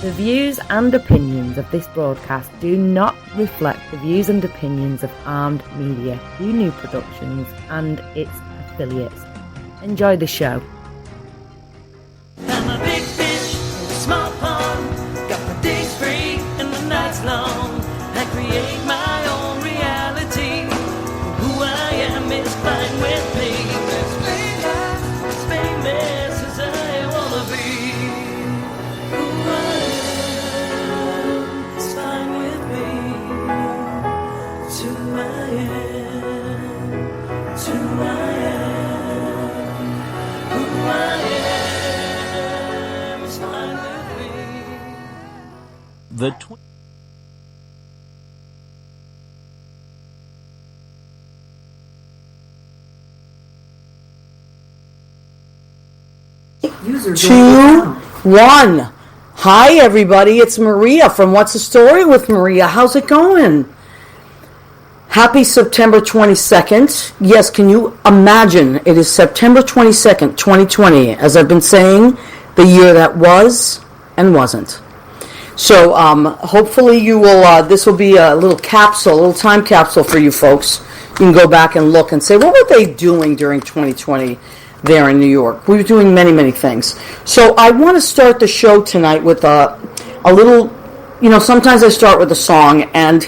The views and opinions of this broadcast do not reflect the views and opinions of Armed Media, New Productions and its affiliates. Enjoy the show. I'm a big fish in a small pond. Got my days free and my nights long. I create my own reality. Who I am is fine with me. As famous as I wanna be. Who I am is fine with me. It's who I am. It's who I am. Who I am is fine with me. The Two, one. Hi, everybody. It's Maria from What's the Story with Maria. How's it going? Happy September 22nd. Yes, can you imagine? It is September 22nd, 2020. As I've been saying, the year that was and wasn't. So hopefully you will, this will be a little capsule, a little time capsule for you folks. You can go back and look and say, what were they doing during 2020 there in New York? We were doing many, many things. So I want to start the show tonight with a little, sometimes I start with a song, and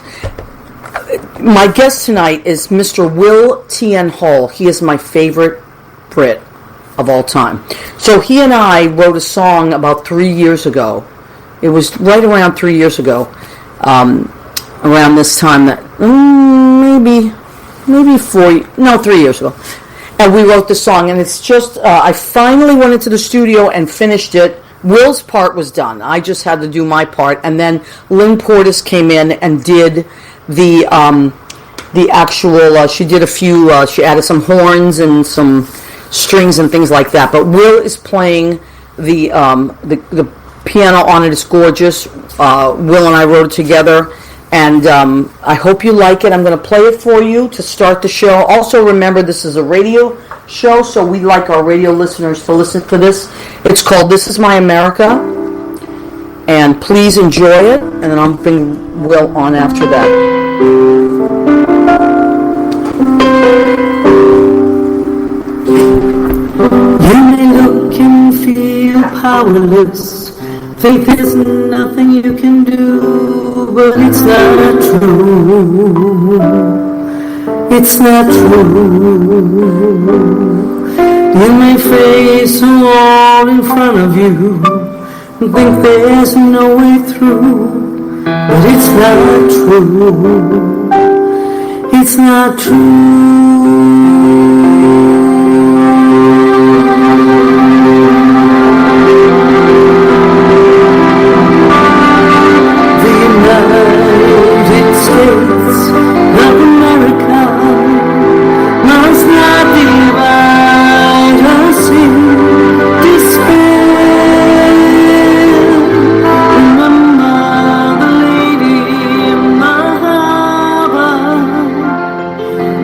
my guest tonight is Mr. Will T.N. Hall. He is my favorite Brit of all time. So he and I wrote a song about 3 years ago. It was right around 3 years ago, around this time, that maybe 3 years ago. And we wrote the song, and it's just, I finally went into the studio and finished it. Will's part was done. I just had to do my part, and then Lynn Portis came in and did the actual, she did a few, she added some horns and some strings and things like that. But Will is playing the piano on it. It's gorgeous. Will and I wrote it together. And I hope you like it. I'm going to play it for you to start the show. Also, remember, this is a radio show, so we'd like our radio listeners to listen to this. It's called This Is My America. And please enjoy it. And then I'll bring Will on after that. You may look and feel powerless. Think there's nothing you can do, but it's not true. It's not true. You may face a wall in front of you and think there's no way through, but it's not true. It's not true. United States of America must not divide us in despair. Remember the lady in the harbor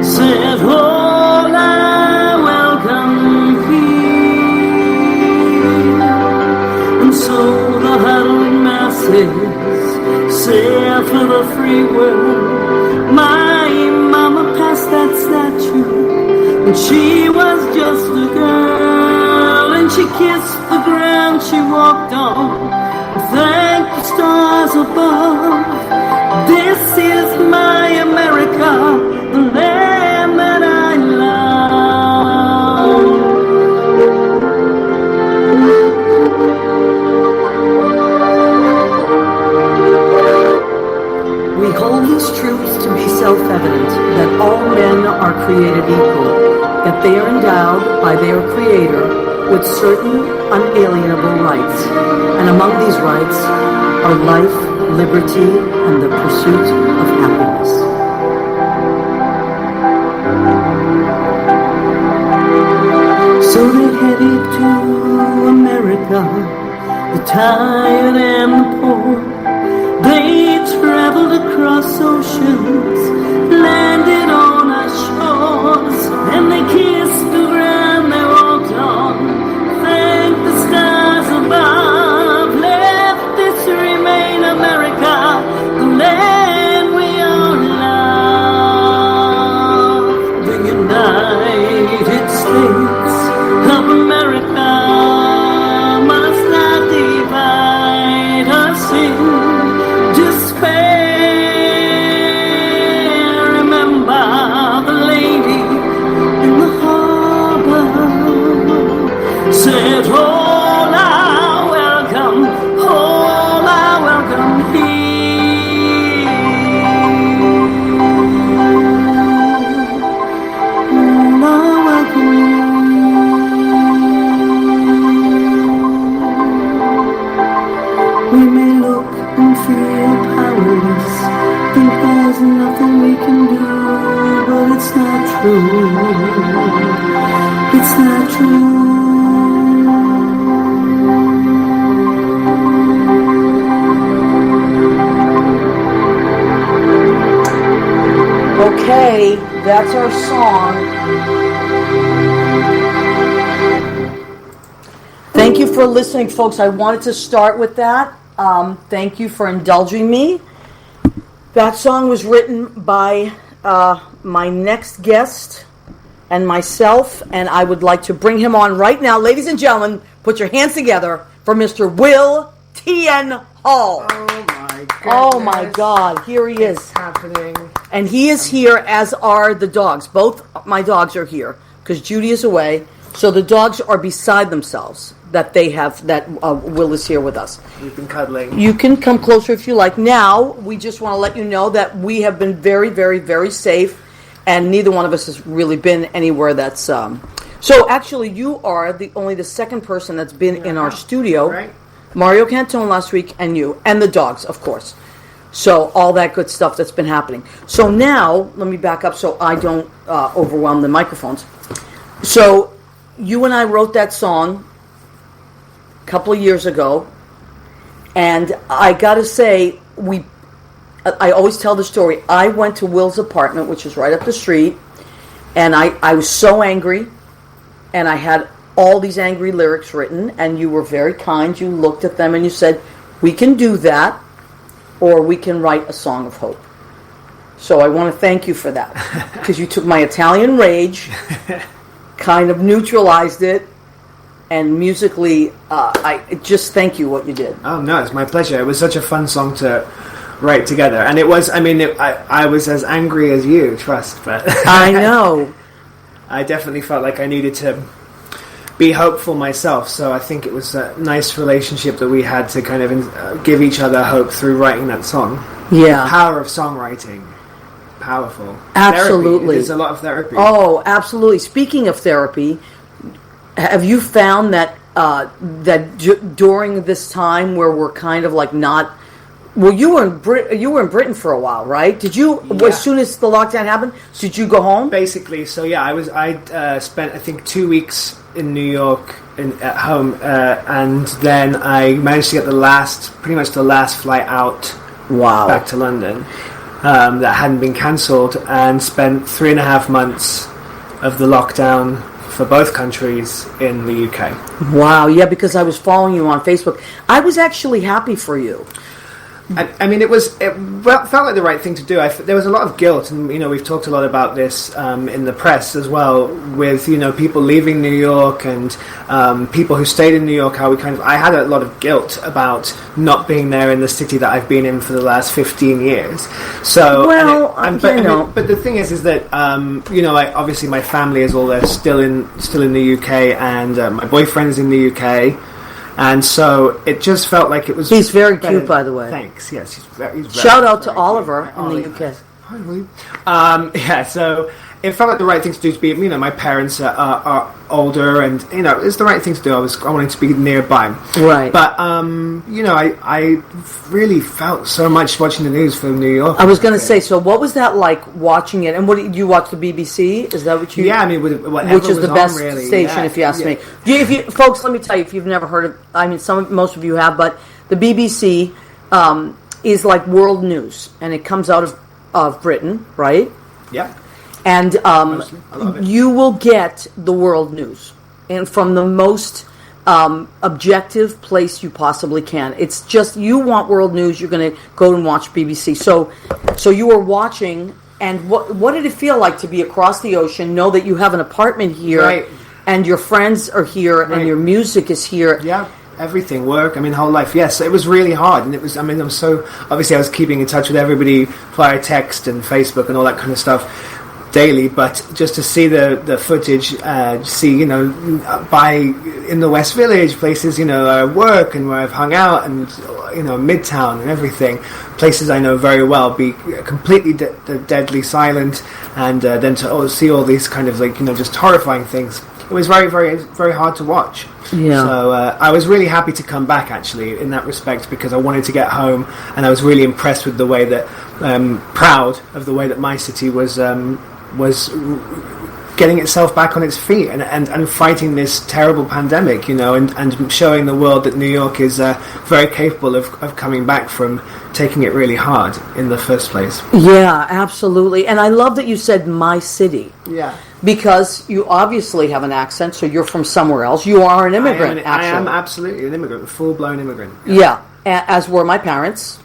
said, all I welcome here. And so the huddled masses sail for the free world. My mama passed that statue, and she was just a girl, and she kissed the ground she walked on, thanked the stars above. This is my America, the land that I love. We hold these truths to be self-evident, that all men are created equal, that they are endowed by their Creator with certain unalienable rights, and among these rights are life, liberty, and the pursuit of happiness. So they headed to America, the tired and the poor. They traveled across oceans, landed on our shores, and they kissed the ground they walked on, thanked the stars above, left this We may look and feel powerless, think there's nothing we can do, but it's not true. It's not true. Okay, that's our song. Thank you for listening, folks. I wanted to start with that. Thank you for indulging me. That song was written by my next guest and myself, and I would like to bring him on right now. Ladies and gentlemen, put your hands together for Mr. Will T.N. Hall. Oh my God, here he is. It's happening. And he is here, as are the dogs. Both my dogs are here because Judy is away. So the dogs are beside themselves that Will is here with us. We've been cuddling. You can come closer if you like. Now, we just want to let you know that we have been very, very, very safe, and neither one of us has really been anywhere that's... So actually, you are only the second person that's been in our studio. Right. Mario Cantone last week, and you, and the dogs, of course. So all that good stuff that's been happening. So now, let me back up so I don't overwhelm the microphones. So you and I wrote that song a couple of years ago, and I got to say, I always tell the story. I went to Will's apartment, which is right up the street, and I was so angry, and I had all these angry lyrics written, and you were very kind. You looked at them and you said, we can do that, or we can write a song of hope. So I want to thank you for that, because you took my Italian rage, kind of neutralized it, and musically, I just thank you what you did. Oh no, it's my pleasure. It was such a fun song to write together, and it was. I mean, I was as angry as you, trust, but I know. I definitely felt like I needed to be hopeful myself. So I think it was a nice relationship that we had to kind of give each other hope through writing that song. Yeah, the power of songwriting. Powerful. Absolutely. Therapy. There's a lot of therapy. Oh, absolutely. Speaking of therapy, have you found that during this time where we're kind of like not... Well, you were in Britain for a while, right? Did you, Yeah. as soon as the lockdown happened, did you go home? Basically, so yeah, I spent I think 2 weeks in New York at home, and then I managed to get pretty much the last flight out back to London. That hadn't been cancelled, and spent 3.5 months of the lockdown for both countries in the UK. Wow, yeah, because I was following you on Facebook. I was actually happy for you. I mean, it felt like the right thing to do. There was a lot of guilt, and we've talked a lot about this in the press as well, with people leaving New York and people who stayed in New York. How I had a lot of guilt about not being there in the city that I've been in for the last 15 years. So, but the thing is that obviously my family is all there, still in the UK, and my boyfriend's in the UK. And so it just felt like it was... He's very cute, by the way. Thanks, yes. He's very Shout out to Oliver in the UK. Yeah, so it felt like the right thing to do to be... my parents are older, and, it's the right thing to do. I wanted to be nearby. Right. But, I really felt so much watching the news from New York. I was going to say, so what was that like watching it? And what did you watch, the BBC? Is that what you... Yeah, I mean, which is the best station, if you ask me. Folks, let me tell you, if you've never heard of... I mean, most of you have, but the BBC is like world news, and it comes out of Britain, right? Yeah. And you will get the world news, and from the most objective place you possibly can. It's just, you want world news, you're going to go and watch BBC. So you were watching, and what did it feel like to be across the ocean, know that you have an apartment here, right, and your friends are here, right, and your music is here? Yeah. Everything, work, whole life. Yes, it was really hard, and it was. I'm so obviously I was keeping in touch with everybody via text and Facebook and all that kind of stuff daily. But just to see the footage, see in the West Village places, I work and where I've hung out, and Midtown and everything, places I know very well, be completely deadly silent, and then to see all these kind of just horrifying things. it was very, very, very hard to watch. Yeah. So I was really happy to come back, actually, in that respect, because I wanted to get home, and I was really impressed with the way that, proud of the way that my city was getting itself back on its feet and fighting this terrible pandemic, and showing the world that New York is very capable of coming back from taking it really hard in the first place. Yeah, absolutely. And I love that you said my city. Yeah. Because you obviously have an accent, so you're from somewhere else. You are an immigrant, I am actually. absolutely an immigrant, a full-blown immigrant. Yeah, as were my parents,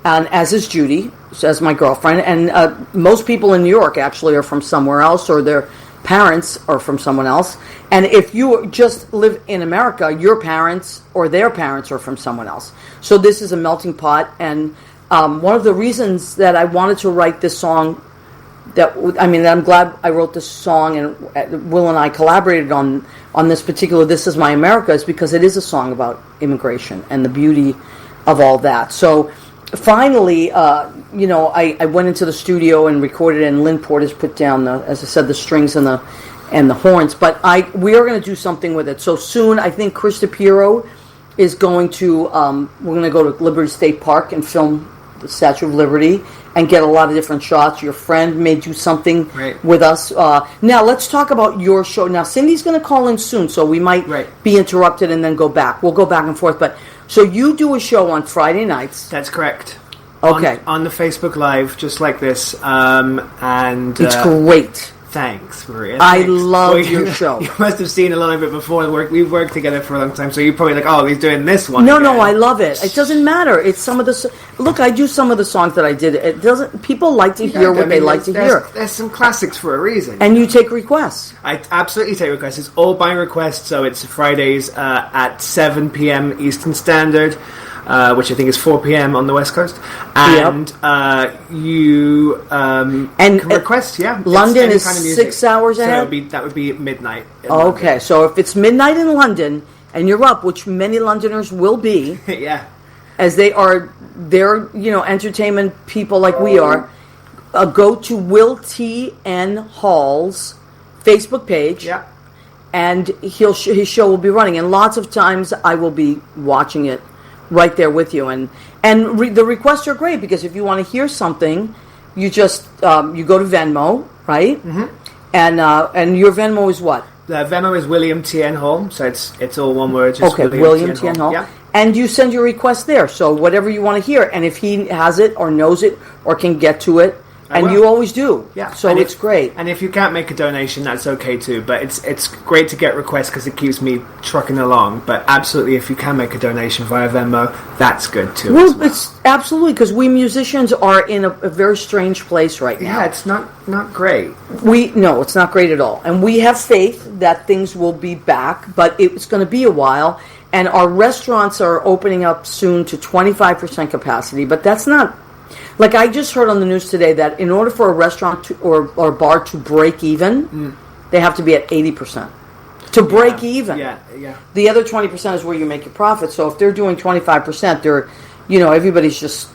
and as is Judy, as my girlfriend. And most people in New York actually are from somewhere else, or their parents are from someone else. And if you just live in America, your parents or their parents are from someone else. So this is a melting pot. And one of the reasons that I wanted to write this song, I'm glad I wrote this song, and Will and I collaborated on this particular This Is My America, is because it is a song about immigration and the beauty of all that. So finally, I went into the studio and recorded it, and Lynn Porter's put down, as I said, the strings and the horns. But we are going to do something with it. So soon, I think Chris DePiero is going to, we're going to go to Liberty State Park and film the Statue of Liberty and get a lot of different shots. Your friend may do something with us. Now, let's talk about your show. Now, Cindy's going to call in soon, so we might be interrupted and then go back. We'll go back and forth. But so you do a show on Friday nights. That's correct. Okay. On the Facebook Live, just like this. And it's great. Thanks, Maria. I love your show. You must have seen a lot of it before. We've worked together for a long time, so you're probably like, oh, he's doing this one. No, again. I love it. It doesn't matter. It's some of the... Look, I do some of the songs that I did. It doesn't... People like to hear what they like to hear. There's some classics for a reason. And you take requests. I absolutely take requests. It's all by request, so it's Fridays at 7 p.m. Eastern Standard, which I think is 4 p.m. on the West Coast. And you can request, London is kind of 6 hours ahead? So that would be midnight. Okay, so if it's midnight in London and you're up, which many Londoners will be, as they're entertainment people like we are, go to Will T. N. Hall's Facebook page. And his show will be running. And lots of times I will be watching it right there with you, and the requests are great, because if you want to hear something, you just you go to Venmo, right? Mm-hmm. And your Venmo is what? The Venmo is William T. N. Hall, so it's all one word. Just William T. N. Hall. Yeah. And you send your request there, so whatever you want to hear, and if he has it or knows it or can get to it. And you always do. Yeah. So it's great. And if you can't make a donation, that's okay too. But it's great to get requests, because it keeps me trucking along. But absolutely, if you can make a donation via Venmo, that's good too. Well, it's absolutely, because we musicians are in a very strange place right now. Yeah, it's not great. No, it's not great at all. And we have faith that things will be back, but it's going to be a while. And our restaurants are opening up soon to 25% capacity, but that's not... Like, I just heard on the news today that in order for a restaurant or bar to break even, they have to be at 80%. To break even. Yeah. The other 20% is where you make your profit. So if they're doing 25%, they're, everybody's just...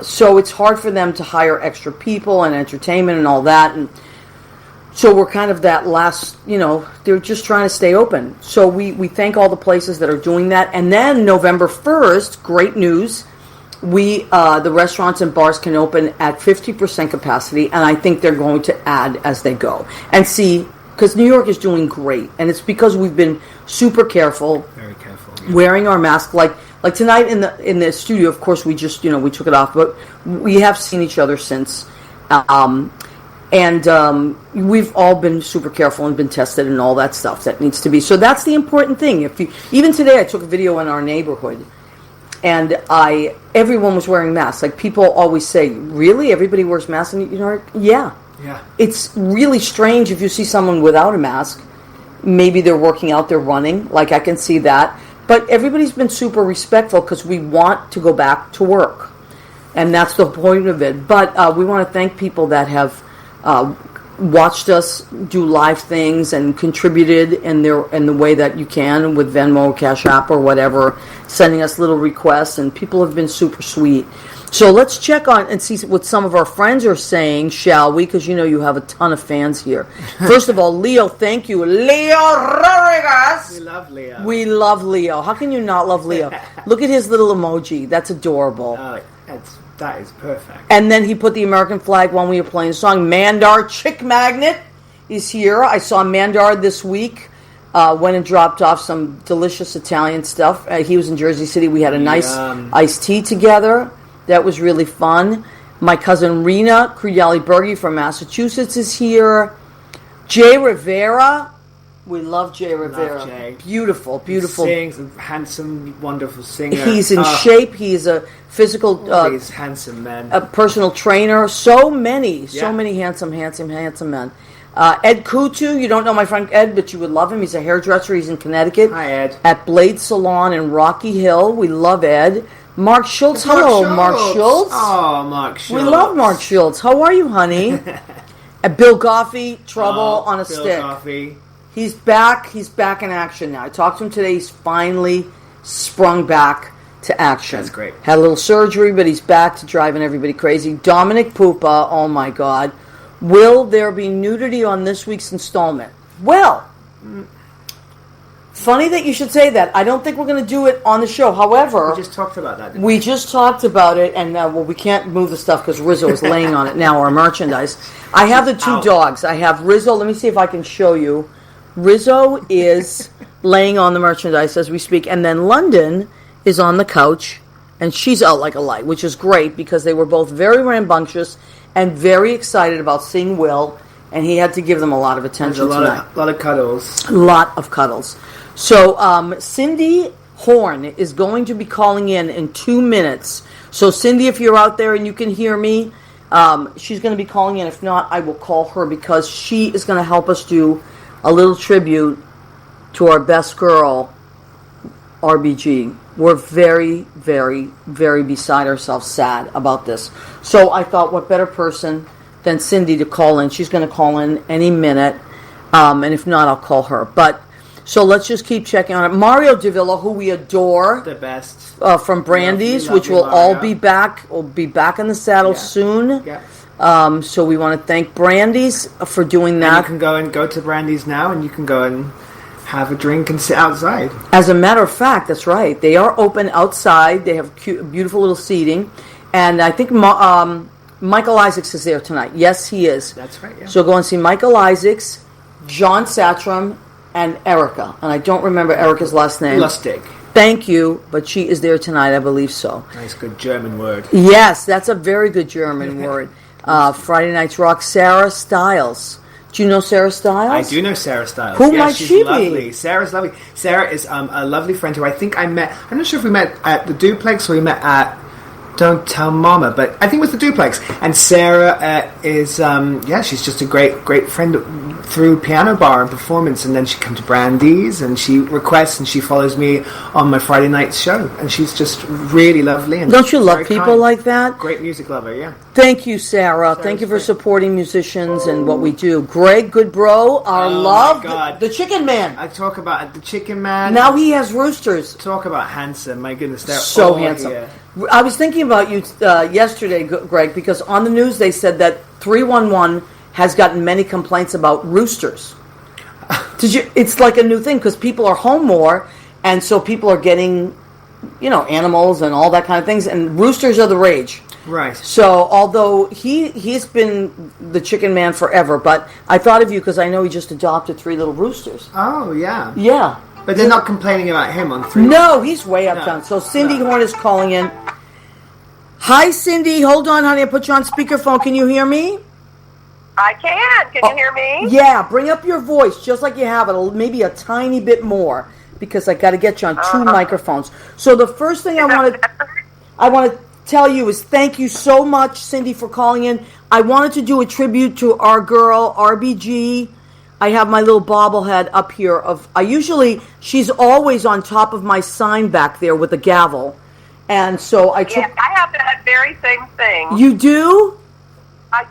so it's hard for them to hire extra people and entertainment and all that. And so we're kind of that last, they're just trying to stay open. So we thank all the places that are doing that. And then November 1st, great news... the restaurants and bars can open at 50% capacity, and I think they're going to add as they go. And see, because New York is doing great, and it's because we've been super careful, very careful, wearing our mask. Like tonight in the studio, of course, we just we took it off, but we have seen each other since, and we've all been super careful and been tested and all that stuff that needs to be. So that's the important thing. Even today, I took a video in our neighborhood. And everyone was wearing masks. Like, people always say, really? Everybody wears masks in New York? Yeah. It's really strange if you see someone without a mask. Maybe they're working out, they're running. Like, I can see that. But everybody's been super respectful, because we want to go back to work. And that's the point of it. But we want to thank people that have watched us do live things and contributed in the way that you can with Venmo, Cash App, or whatever. sending us little requests, and people have been super sweet. So let's check on and see what some of our friends are saying, shall we? Because you have a ton of fans here. First of all, Leo, thank you. Leo Rodriguez! We love Leo. We love Leo. How can you not love Leo? Look at his little emoji. That's adorable. That is perfect. And then he put the American flag when we were playing the song. Mandar Chick Magnet is here. I saw Mandar this week. Went and dropped off some delicious Italian stuff. He was in Jersey City. We had a nice iced tea together. That was really fun. My cousin Rena Crudali-Berge from Massachusetts is here. Jay Rivera. We love Jay Rivera. Love Jay. Beautiful. He sings, a handsome, wonderful singer. He's in shape. He's a physical... he's handsome, man. A personal trainer. So many handsome men. Ed Kutu, you don't know my friend Ed, but you would love him. He's a hairdresser. He's in Connecticut. Hi, Ed. At Blade Salon in Rocky Hill. We love Ed. Mark Schultz. Hello, Mark Schultz. Oh, Mark Schultz. We love Mark Schultz. How are you, honey? Bill Goffey, Trouble on a Bill Stick. Goffey. He's back. He's back in action now. I talked to him today. He's finally sprung back to action. That's great. Had a little surgery, but he's back to driving everybody crazy. Dominic Pupa, oh my God. Will there be nudity on this week's installment? Well, funny that you should say that. I don't think we're going to do it on the show. However, We just talked about that, didn't we just talked about it, and we can't move the stuff because Rizzo is laying on it now, our merchandise. I have the two dogs. I have Rizzo. Let me see if I can show you. Rizzo is laying on the merchandise as we speak, and then London is on the couch, and she's out like a light, which is great because they were both very rambunctious and very excited about seeing Will, and he had to give them a lot of attention tonight. A lot of cuddles. A lot of cuddles. So Cindy Horne is going to be calling in 2 minutes. So Cindy, if you're out there and you can hear me, she's going to be calling in. If not, I will call her because she is going to help us do a little tribute to our best girl, RBG. We're very, very, very beside ourselves sad about this. So I thought, what better person than Cindy to call in? She's going to call in any minute. And if not, I'll call her. But so let's just keep checking on it. Mario Davila, who we adore. The best. From Brandy's, Lovely, which will Mario. all be back. We'll be back in the saddle soon. Yeah. So we want to thank Brandy's for doing that. And you can go to Brandy's now, and you can go and have a drink and sit outside. As a matter of fact, that's right. They are open outside. They have beautiful little seating. And I think Michael Isaacs is there tonight. Yes, he is. That's right, yeah. So go and see Michael Isaacs, John Satram, and Erica. And I don't remember Erica's last name. Lustig. Thank you, but she is there tonight, I believe so. Nice, good German word. Yes, that's a very good German word. Friday Night's Rock, Sarah Stiles. Do you know Sarah Stiles? I do know Sarah Stiles. Who yeah, might she's she lovely. be? Sarah's lovely. Sarah is a lovely friend who I think I met. I'm not sure if we met at the Duplex or we met at Don't Tell Mama, but I think it was the Duplex. And Sarah is, she's just a great friend through Piano Bar and performance. And then she comes to Brandy's and she requests and she follows me on my Friday night show. And she's just really lovely. And don't you love very people kind. like that? Great music lover, yeah. Thank you, Sarah. Thank you for supporting musicians and what we do. Greg Goodbro, our love, my God. the Chicken Man. I talk about the Chicken Man. Now he has roosters. Talk about handsome. My goodness, they're So all handsome. here. I was thinking about you yesterday, Greg, because on the news they said that 311 has gotten many complaints about roosters. It's like a new thing because people are home more, and so people are getting, animals and all that kind of things, and roosters are the rage. Right. So, although he's been the Chicken Man forever, but I thought of you because I know he just adopted 3 little roosters. Oh, yeah. Yeah. But they're not complaining about him on 3. No, he's way uptown. So Cindy Horne is calling in. Hi, Cindy. Hold on, honey. I put you on speakerphone. Can you hear me? I can. Can you hear me? Yeah. Bring up your voice just like you have it, maybe a tiny bit more, because I got to get you on 2 microphones. So the first thing I want to tell you is thank you so much, Cindy, for calling in. I wanted to do a tribute to our girl RBG. I have my little bobblehead up here she's always on top of my sign back there with a gavel. And so I took... Yeah, I have that very same thing. You do? I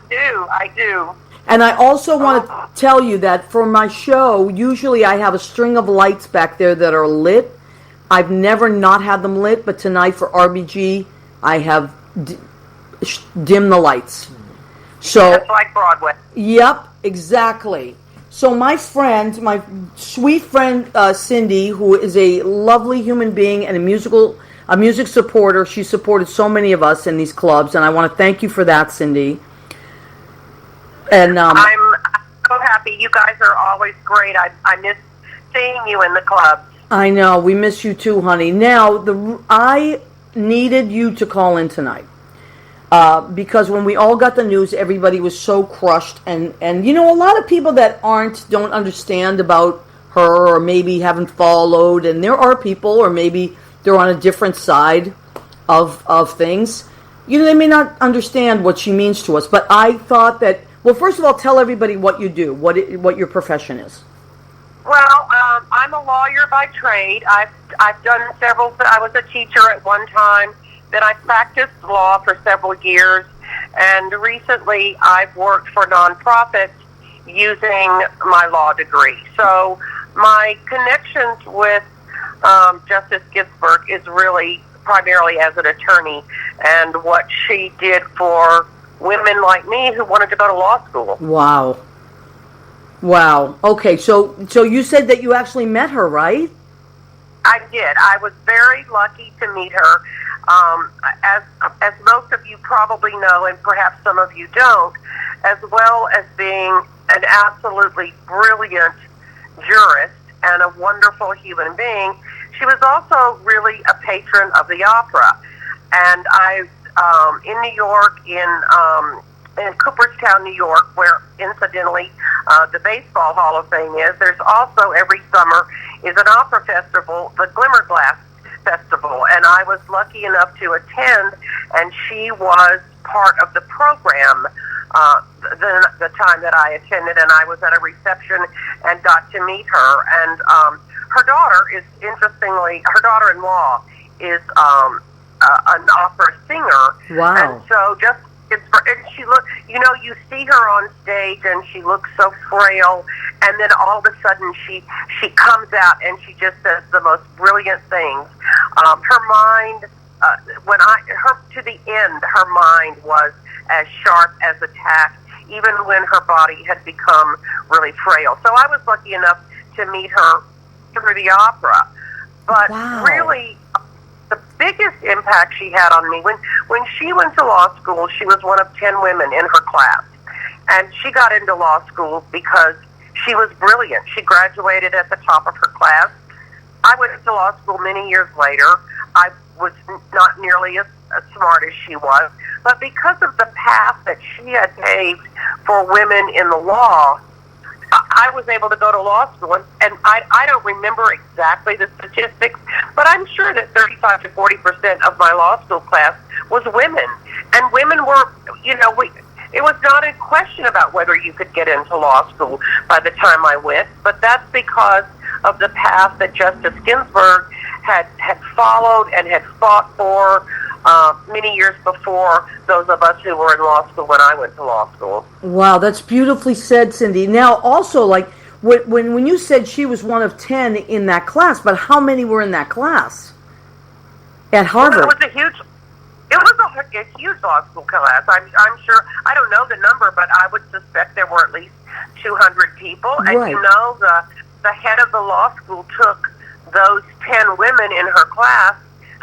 do. And I also want to tell you that for my show, usually I have a string of lights back there that are lit, I've never not had them lit, but tonight for RBG, I have dimmed the lights. So Just like Broadway. Yep, exactly. So my friend, my sweet friend Cindy, who is a lovely human being and a music supporter, she supported so many of us in these clubs, and I want to thank you for that, Cindy. And I'm so happy. You guys are always great. I miss seeing you in the clubs. I know, we miss you too, honey. Now, I needed you to call in tonight. Because when we all got the news, everybody was so crushed. And you know, a lot of people that don't understand about her or maybe haven't followed. And there are people, or maybe they're on a different side of things. You know, they may not understand what she means to us. But I thought that, well, first of all, tell everybody what you do, what your profession is. Well, I'm a lawyer by trade. I've done several. I was a teacher at one time. Then I practiced law for several years, and recently I've worked for nonprofits using my law degree. So my connections with Justice Ginsburg is really primarily as an attorney and what she did for women like me who wanted to go to law school. Wow. Okay, so you said that you actually met her, right? I did. I was very lucky to meet her. As most of you probably know, and perhaps some of you don't, as well as being an absolutely brilliant jurist and a wonderful human being, she was also really a patron of the opera. And in New York, in Cooperstown, New York, where incidentally the Baseball Hall of Fame is, there's also every summer is an opera festival, the Glimmerglass Festival, and I was lucky enough to attend, and she was part of the program the time that I attended, and I was at a reception and got to meet her. And her daughter-in-law is an opera singer. Wow. And so she you see her on stage and she looks so frail, and then all of a sudden she comes out and she just says the most brilliant things. Her mind, to the end, her mind was as sharp as a tack, even when her body had become really frail. So I was lucky enough to meet her through the opera. But really, the biggest impact she had on me, when she went to law school, she was one of 10 women in her class. And she got into law school because she was brilliant. She graduated at the top of her class. I went to law school many years later. I was not nearly as smart as she was, but because of the path that she had paved for women in the law, I was able to go to law school, and I don't remember exactly the statistics, but I'm sure that 35 to 40% of my law school class was women. And women were, it was not a question about whether you could get into law school by the time I went, but that's because of the path that Justice Ginsburg had followed and had fought for many years before those of us who were in law school when I went to law school. Wow, that's beautifully said, Cindy. Now, also, like, when you said she was one of 10 in that class, but how many were in that class at Harvard? It was a huge law school class. I'm sure, I don't know the number, but I would suspect there were at least 200 people. Right. And the head of the law school took those 10 women in her class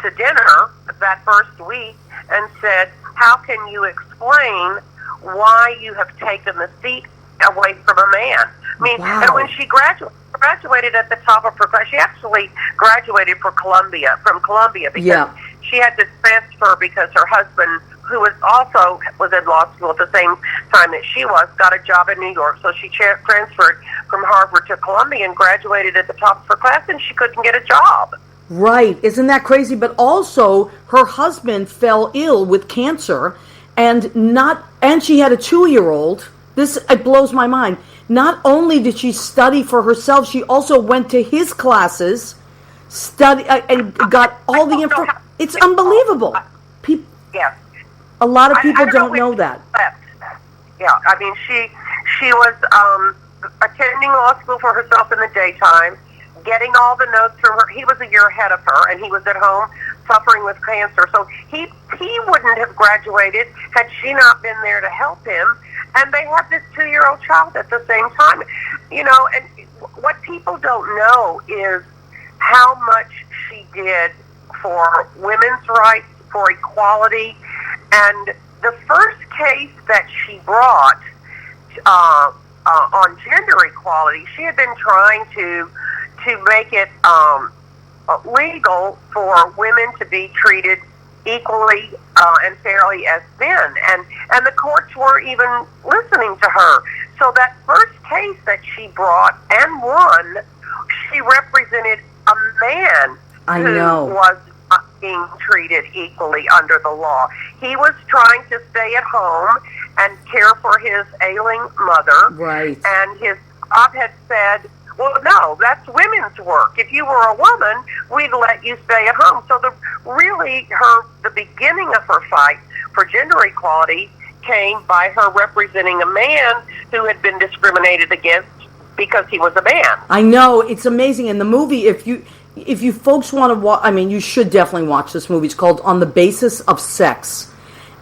to dinner that first week and said, how can you explain why you have taken the seat away from a man? I mean, wow. And when she graduated at the top of her class, she actually graduated from Columbia because she had to transfer because her husband, who was in law school at the same time that she was, got a job in New York. So she transferred from Harvard to Columbia and graduated at the top of her class, and she couldn't get a job. Right. Isn't that crazy? But also, her husband fell ill with cancer, and she had a 2-year-old. It blows my mind. Not only did she study for herself, she also went to his classes, and got all the information. It's unbelievable. Yes. A lot of people don't know that. Yeah, I mean, she was attending law school for herself in the daytime, getting all the notes from her. He was a year ahead of her, and he was at home suffering with cancer. So he wouldn't have graduated had she not been there to help him. And they had this 2-year-old child at the same time. You know, and what people don't know is how much she did for women's rights, for equality. And the first case that she brought on gender equality, she had been trying to make it legal for women to be treated equally and fairly as men, and the courts were even listening to her. So that first case that she brought and won, she represented a man who was being treated equally under the law. He was trying to stay at home and care for his ailing mother. Right. And his op had said, well, no, that's women's work. If you were a woman, we'd let you stay at home. So the beginning of her fight for gender equality came by her representing a man who had been discriminated against because he was a man. I know, it's amazing. In the movie, if you folks want to watch, I mean, you should definitely watch this movie. It's called On the Basis of Sex.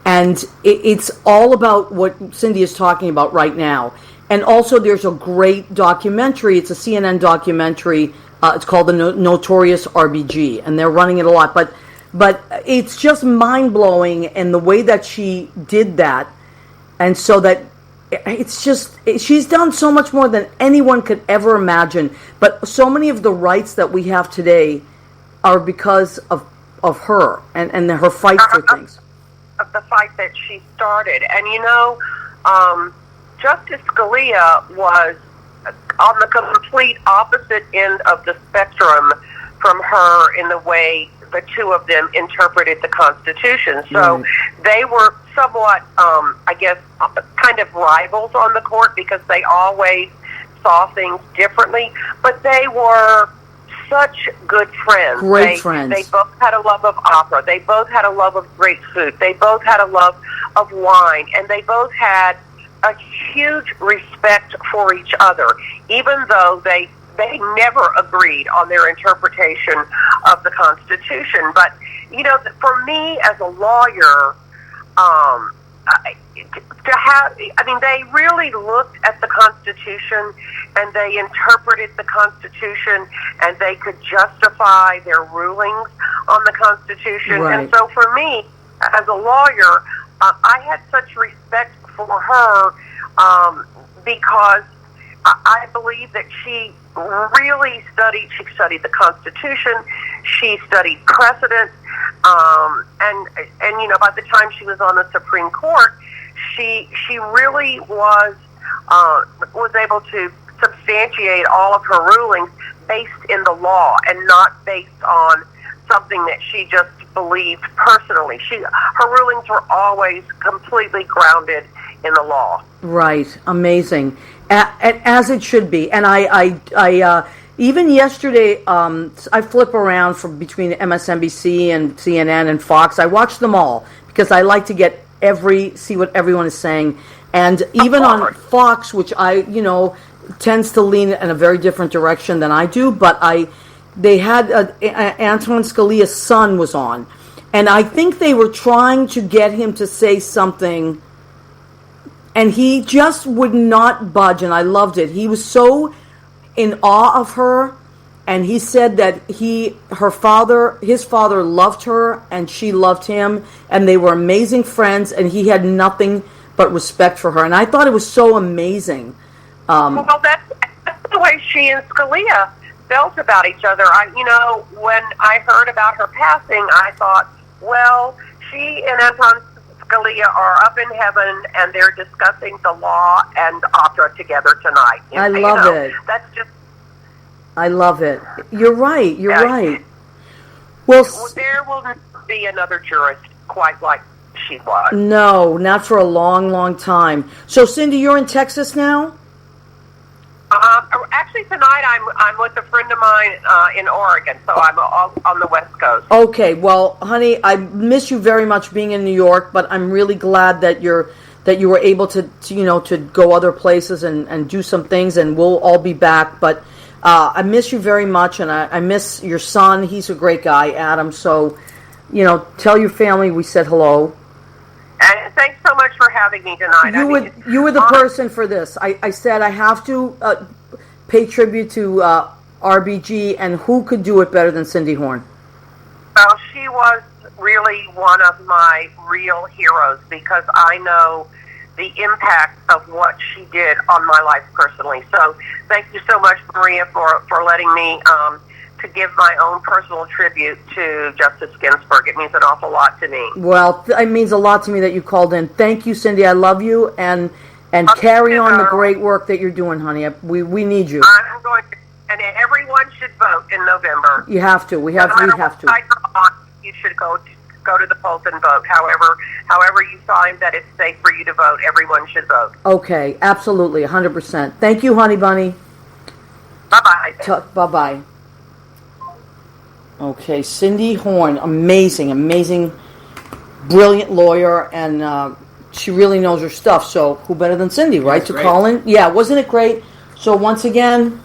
And it's all about what Cindy is talking about right now. And also there's a great documentary. It's a CNN documentary. It's called The Notorious RBG. And they're running it a lot. But it's just mind-blowing in the way that she did that. And so that it's just, she's done so much more than anyone could ever imagine. But so many of the rights that we have today are because of her and her fight for things. Of the fight that she started. And you know, Justice Scalia was on the complete opposite end of the spectrum from her in the way the two of them interpreted the Constitution. So they were somewhat, I guess, kind of rivals on the court because they always saw things differently. But they were such good friends. Great friends. They both had a love of opera. They both had a love of great food. They both had a love of wine. And they both had a huge respect for each other, even though they never agreed on their interpretation of the Constitution. But, you know, for me as a lawyer, they really looked at the Constitution and they interpreted the Constitution and they could justify their rulings on the Constitution. Right. And so for me, as a lawyer, I had such respect for her because I believe that she really studied the Constitution, she studied precedent, and you know, by the time she was on the Supreme Court, she really was able to substantiate all of her rulings based in the law and not based on something that she just believed personally. Her rulings were always completely grounded in the law. Right, amazing, as it should be. And I even yesterday, I flip around from between MSNBC and CNN and Fox. I watch them all because I like to see what everyone is saying. And even on Fox, which tends to lean in a very different direction than I do, but they had Antoine Scalia's son was on, and I think they were trying to get him to say something. And he just would not budge, and I loved it. He was so in awe of her, and he said that his father loved her, and she loved him, and they were amazing friends, and he had nothing but respect for her. And I thought it was so amazing. Well, that's the way she and Scalia felt about each other. When I heard about her passing, I thought, well, she and Anton Scalia are up in heaven and they're discussing the law and opera together tonight. I love it. That's just... I love it. You're right. You're right. Well, there will be another jurist quite like she was. No, not for a long, long time. So, Cindy, you're in Texas now? Actually, tonight I'm with a friend of mine in Oregon, so I'm on the West Coast. Okay, well, honey, I miss you very much being in New York, but I'm really glad that you were able to go other places and do some things, and we'll all be back. But I miss you very much, and I miss your son. He's a great guy, Adam. So, tell your family we said hello. And thanks so much for having me tonight. You were the person for this. I said I have to pay tribute to RBG, and who could do it better than Cindy Horne? Well, she was really one of my real heroes because I know the impact of what she did on my life personally. So thank you so much, Maria, for letting me to give my own personal tribute to Justice Ginsburg. It means an awful lot to me. Well, it means a lot to me that you called in. Thank you, Cindy. I love you, and carry on the great work that you're doing, honey. We need you. I'm going to, and everyone should vote in November. You have to. We have to. You should go to the polls and vote. However you find that it's safe for you to vote, everyone should vote. Okay, absolutely, 100%. Thank you, honey bunny. Bye-bye. Bye-bye. Okay, Cindy Horne, amazing, brilliant lawyer, and she really knows her stuff. So who better than Cindy, right, to call in? Yeah, wasn't it great? So once again,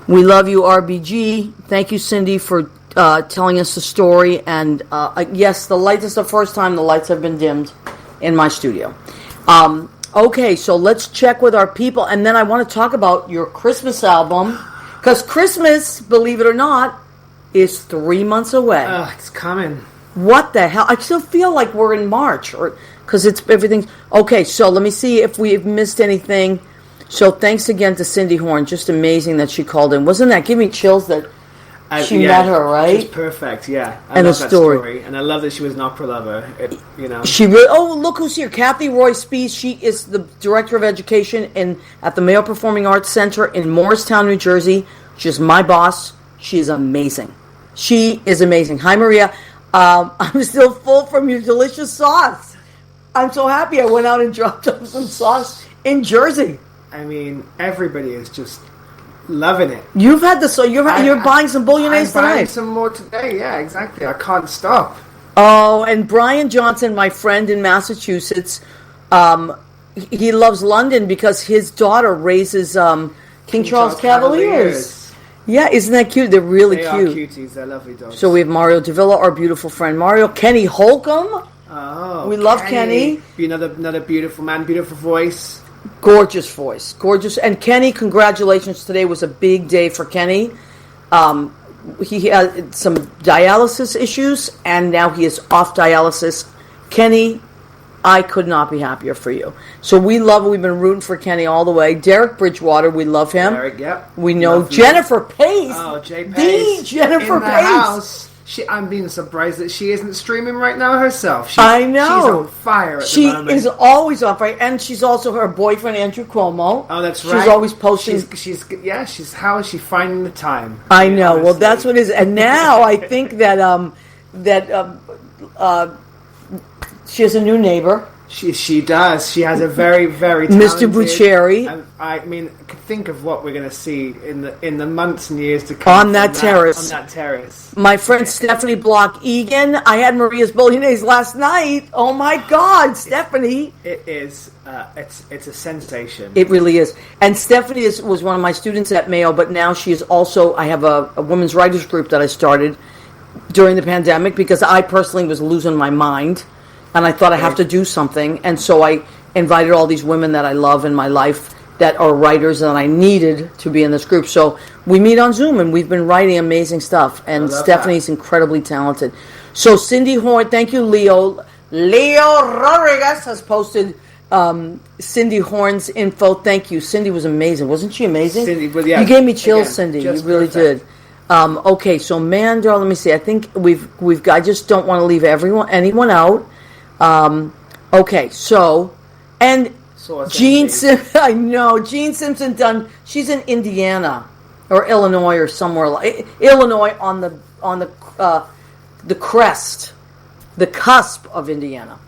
we love you, RBG. Thank you, Cindy, for telling us the story. And yes, the lights is the first time the lights have been dimmed in my studio. Okay, so let's check with our people, and then I want to talk about your Christmas album, because Christmas, believe it or not, is 3 months away. It's coming. What the hell? I still feel like we're in March, because it's everything. Okay, so let me see if we've missed anything. So thanks again to Cindy Horne. Just amazing that she called in. Wasn't that? Give me chills that she met her, right? She's perfect, yeah. I and love the that story. And I love that she was an opera lover. She really. Oh, look who's here. Kathy Roy Spees. She is the Director of Education at the Mayo Performing Arts Center in Morristown, New Jersey. She's my boss. She is amazing. She is amazing. Hi, Maria. I'm still full from your delicious sauce. I'm so happy I went out and dropped off some sauce in Jersey. I mean, everybody is just loving it. You've had the you're buying some bolognese tonight. I'm buying some more today. Yeah, exactly. I can't stop. Oh, and Brian Johnson, my friend in Massachusetts, he loves London because his daughter raises King Charles Cavaliers. Yeah, isn't that cute? They're really cute. They are cuties. They're lovely dogs. So we have Mario Davila, our beautiful friend Mario. Kenny Holcomb. Oh, we love Kenny. Another beautiful man, beautiful voice. Gorgeous voice. Gorgeous. And Kenny, congratulations. Today was a big day for Kenny. He had some dialysis issues, and now he is off dialysis. Kenny, I could not be happier for you. So we've been rooting for Kenny all the way. Derek Bridgewater, we love him. Derek, yep. We know love Jennifer Pace. Oh, Jay Pace. The Jennifer in the Pace. House. I'm being surprised that she isn't streaming right now herself. I know. She's on fire at the moment. She is always on fire. And she's also her boyfriend, Andrew Cuomo. Oh, that's right. She's always posting. How is she finding the time? I know. Honestly. Well, that's what it is. And now I think that she has a new neighbor. She does. She has a very, very talented... Mr. Bucheri. I mean, think of what we're going to see in the months and years to come. On that terrace. On that terrace. My friend Stephanie Block-Egan. I had Maria's bolognese last night. Oh, my God, Stephanie. It is. It's a sensation. It really is. And Stephanie was one of my students at Mayo, but now she is also... I have a women's writers group that I started during the pandemic because I personally was losing my mind. And I thought I have to do something. And so I invited all these women that I love in my life that are writers and I needed to be in this group. So we meet on Zoom and we've been writing amazing stuff. And Stephanie's incredibly talented. So Cindy Horne, thank you, Leo. Leo Rodriguez has posted Cindy Horne's info. Thank you. Cindy was amazing. Wasn't she amazing? Cindy, well, yeah, you gave me chills, again, Cindy. You really did. Okay, so Mandel, let me see. I think we've got, I just don't want to leave anyone out. Okay, so, and Gene Simpson, I know, Gene Simpson she's in Indiana, or Illinois, or somewhere like, Illinois on the crest, the cusp of Indiana.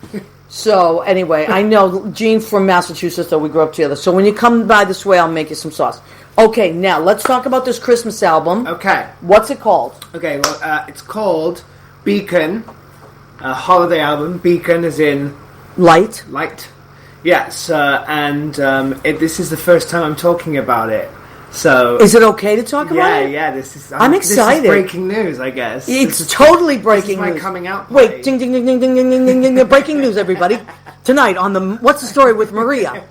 So, anyway, I know Gene from Massachusetts, so we grew up together. So when you come by this way, I'll make you some sauce. Okay, now, let's talk about this Christmas album. Okay. What's it called? Okay, well, it's called Beacon. Holiday album. Beacon is in light. Yes, and this is the first time I'm talking about it. So is it okay to talk about it? Yeah, this is. I'm excited. This is breaking news, I guess. It's totally breaking my news. coming out Wait, party. ding, ding, ding, ding, ding, ding, ding, ding, ding, breaking news, everybody. Tonight on the What's the Story with Maria,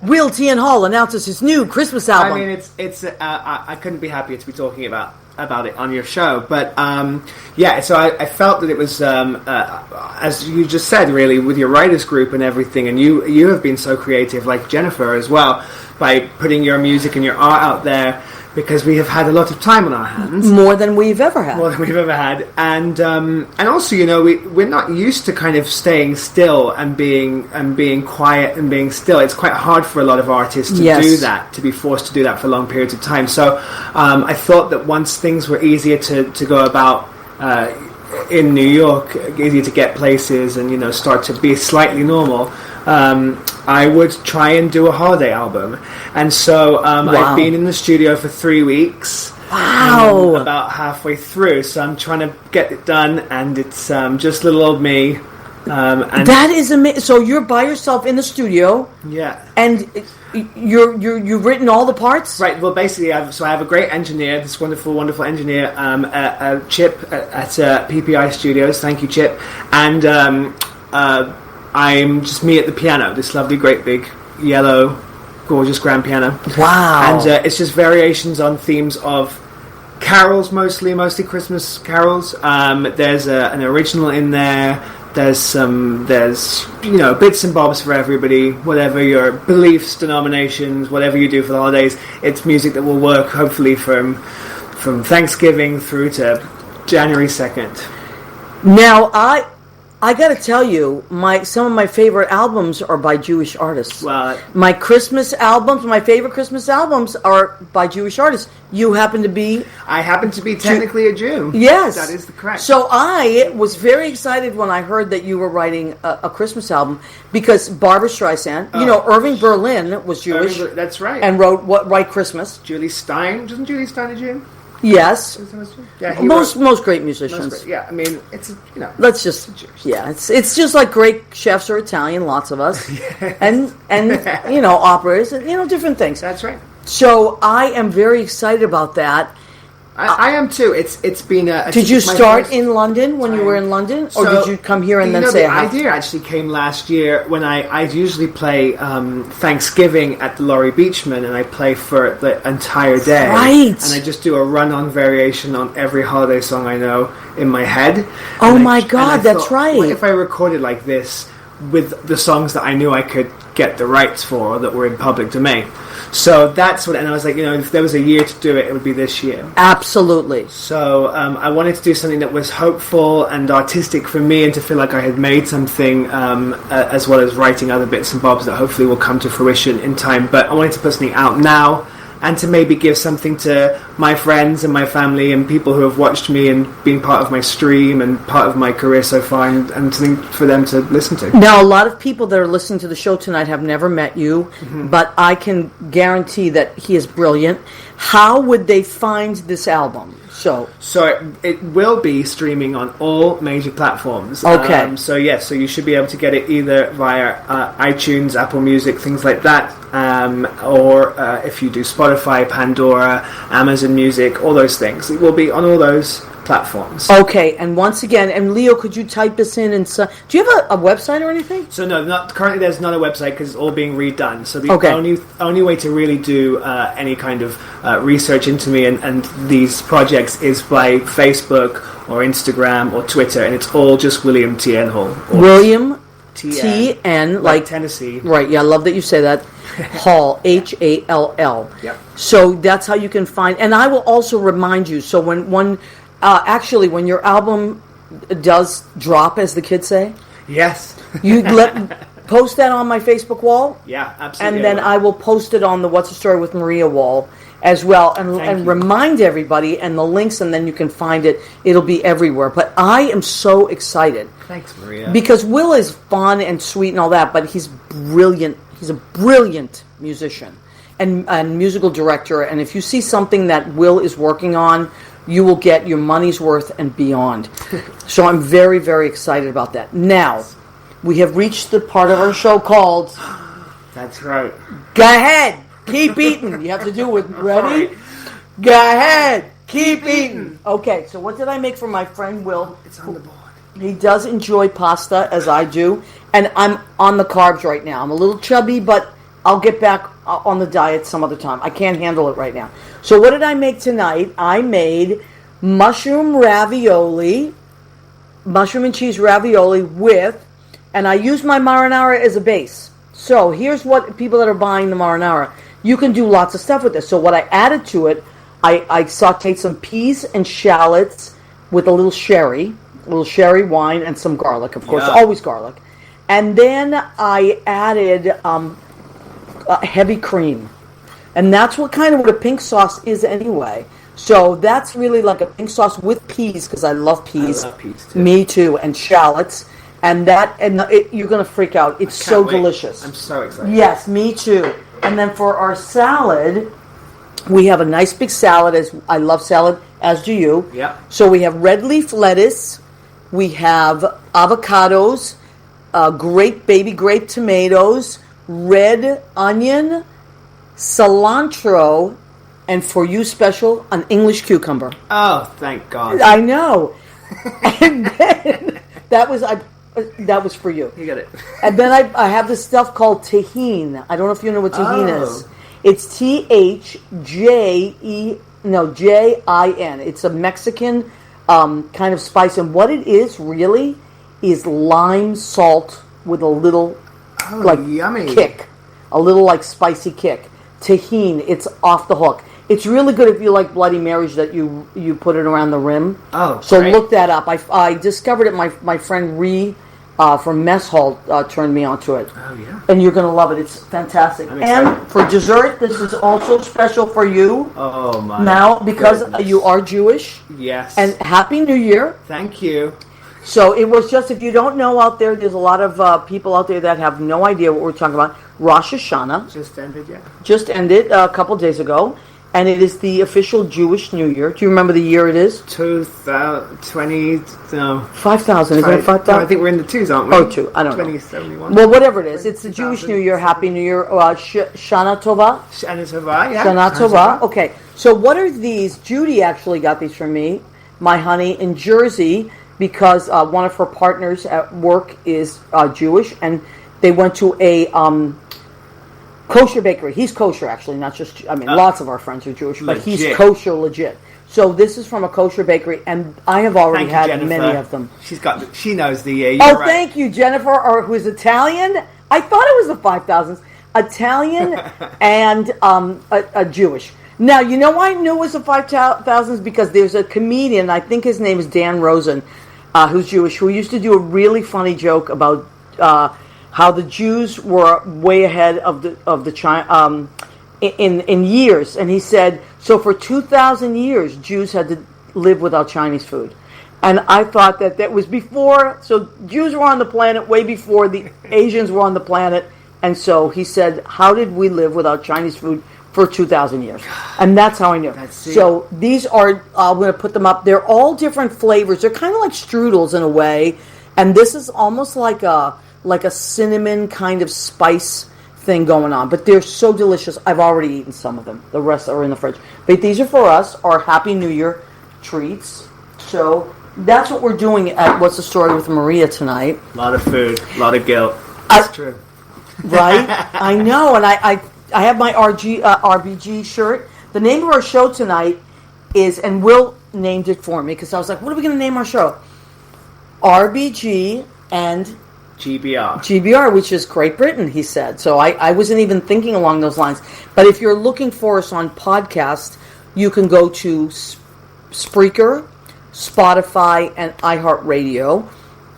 Will T. and Hall announces his new Christmas album. I mean, it's. I couldn't be happier to be talking about it on your show, but yeah. So I felt that it was, as you just said, really, with your writers group and everything, and you have been so creative, like Jennifer as well, by putting your music and your art out there. Because we have had a lot of time on our hands, more than we've ever had, and also, you know, we're not used to kind of staying still and being quiet and being still. It's quite hard for a lot of artists to do that, to be forced to do that for long periods of time. So I thought that once things were easier to go about in New York, easier to get places, and, you know, start to be slightly normal. I would try and do a holiday album, and so I've been in the studio for 3 weeks. Wow! About halfway through, so I'm trying to get it done, and it's just little old me. And that is amazing. So you're by yourself in the studio, and you've written all the parts, right? Well, basically, I have a great engineer, this wonderful engineer, Chip at PPI Studios. Thank you, Chip, and. I'm just me at the piano, this lovely, great, big, yellow, gorgeous grand piano. Wow. And it's just variations on themes of carols, mostly Christmas carols. There's an original in there. There's you know, bits and bobs for everybody, whatever your beliefs, denominations, whatever you do for the holidays. It's music that will work, hopefully, from Thanksgiving through to January 2nd. Now, I got to tell you, some of my favorite albums are by Jewish artists. Well, my favorite Christmas albums are by Jewish artists. You happen to be... I happen to be technically a Jew. Yes. That is the correct. So I was very excited when I heard that you were writing a Christmas album, because Barbra Streisand, you know, Irving Berlin was Jewish. That's right. And wrote White Christmas. Julie Stein. Wasn't Julie Stein a Jew? Yes. Yeah, most great musicians. I mean, it's, you know. Let's just, it's just like great chefs are Italian, lots of us, and you know, operas, you know, different things. That's right. So I am very excited about that. I am too. It's been a... Did you start in London when you were in London? Or did you come here and then say... The idea actually came last year when I usually play Thanksgiving at the Laurie Beachman, and I play for the entire day. Right. And I just do a run-on variation on every holiday song I know in my head. Oh my God, that's right. What if I recorded like this with the songs that I knew I could get the rights for, or that were in public domain? So that's what, and I was like, you know, if there was a year to do it, it would be this year. Absolutely. So I wanted to do something that was hopeful and artistic for me, and to feel like I had made something, as well as writing other bits and bobs that hopefully will come to fruition in time. But I wanted to put something out now, and to maybe give something to my friends and my family and people who have watched me and been part of my stream and part of my career so far, and something for them to listen to. Now, a lot of people that are listening to the show tonight have never met you, but I can guarantee that he is brilliant. How would they find this album? So it will be streaming on all major platforms. Okay. So you should be able to get it either via iTunes, Apple Music, things like that, or if you do Spotify, Pandora, Amazon Music, all those things. It will be on all those platforms. Okay, and once again, and Leo, could you type this in? And so, do you have a website or anything? So no, currently there's not a website because it's all being redone. So the only way to really do any kind of research into me and these projects is by Facebook or Instagram or Twitter, and it's all just William T. N. Hall. William T. N. like Tennessee. Right, yeah, I love that you say that. Hall, Hall. Yep. So that's how you can find, and I will also remind you, so when your album does drop, as the kids say, yes, you post that on my Facebook wall. Yeah, absolutely. And then I will post it on the What's the Story with Maria wall as well, and remind everybody, and the links, and then you can find it. It'll be everywhere. But I am so excited. Thanks, Maria. Because Will is fun and sweet and all that, but he's brilliant. He's a brilliant musician and musical director. And if you see something that Will is working on, you will get your money's worth and beyond. So I'm very, very excited about that. Now, we have reached the part of our show called... That's right. Go ahead. Keep eating. You have to do it. Ready? Go ahead. Keep eating. Okay, so what did I make for my friend Will? It's on the board. He does enjoy pasta, as I do. And I'm on the carbs right now. I'm a little chubby, but I'll get back on the diet some other time. I can't handle it right now. So what did I make tonight? I made mushroom and cheese ravioli with, and I use my marinara as a base. So here's what people that are buying the marinara, you can do lots of stuff with this. So what I added to it, I sauteed some peas and shallots with a little sherry wine and some garlic, of course, always garlic. And then I added heavy cream. And that's what a pink sauce is anyway. So that's really like a pink sauce with peas, because I love peas. I love peas too. Me too, and shallots. And you're going to freak out. It's so delicious. I'm so excited. Yes, me too. And then for our salad, we have a nice big salad. As I love salad, as do you. Yeah. So we have red leaf lettuce. We have avocados, baby grape tomatoes, red onion, cilantro, and for you special, an English cucumber. Oh, thank God. I know. And then that was for you. You got it. And then I have this stuff called tahine. I don't know if you know what tahine is. It's Jin. It's a Mexican kind of spice. And what it is really is lime salt with a little yummy kick. A little spicy kick. Tahine. It's off the hook. It's really good if you like Bloody Marys that you put it around the rim. Oh, so great. Look that up. I discovered it. My friend Ree from Mess Hall turned me onto it. Oh yeah. And you're going to love it. It's fantastic. And for dessert, this is also special for you. Oh my. Now, because goodness. you are Jewish. Yes. And Happy New Year. Thank you. So it was just, if you don't know out there, there's a lot of people out there that have no idea what we're talking about. Rosh Hashanah. Just ended, yeah. Just ended a couple days ago. And it is the official Jewish New Year. Do you remember the year it is? 2020, no. 5,000, isn't it 5,000? No, I think we're in the twos, aren't we? Oh, two, I don't know. 2071. Well, whatever it is. It's the Jewish New Year. Happy New Year. Shana Tova. Shana Tova, yeah. Shana Tova. Okay. So what are these? Judy actually got these from me, my honey, in Jersey, because one of her partners at work is Jewish, and they went to a kosher bakery. He's kosher, actually, not just, lots of our friends are Jewish, but legit. he's kosher legit. So this is from a kosher bakery, and I have already had Jennifer. many of them. She knows the year. Oh, right. Thank you, Jennifer, who's Italian. I thought it was the 5,000s. Italian and a Jewish. Now, you know why I knew it was the 5,000s? Because there's a comedian, I think his name is Dan Rosen, who's Jewish, who used to do a really funny joke about how the Jews were way ahead of the China in years, and he said, so for 2,000 years Jews had to live without Chinese food, and I thought that was before. So Jews were on the planet way before the Asians were on the planet, and so he said, how did we live without Chinese food for 2,000 years? And that's how I knew. So these are, I'm going to put them up. They're all different flavors. They're kind of like strudels in a way, and this is almost like a cinnamon kind of spice thing going on. But they're so delicious. I've already eaten some of them. The rest are in the fridge. But these are for us, our Happy New Year treats. So that's what we're doing at What's the Story with Maria tonight. A lot of food, a lot of guilt. That's true. Right? I know. And I have my RBG shirt. The name of our show tonight is, and Will named it for me, because I was like, what are we going to name our show? RBG and GBR, which is Great Britain, he said. So I wasn't even thinking along those lines. But if you're looking for us on podcast, you can go to Spreaker, Spotify, and iHeartRadio.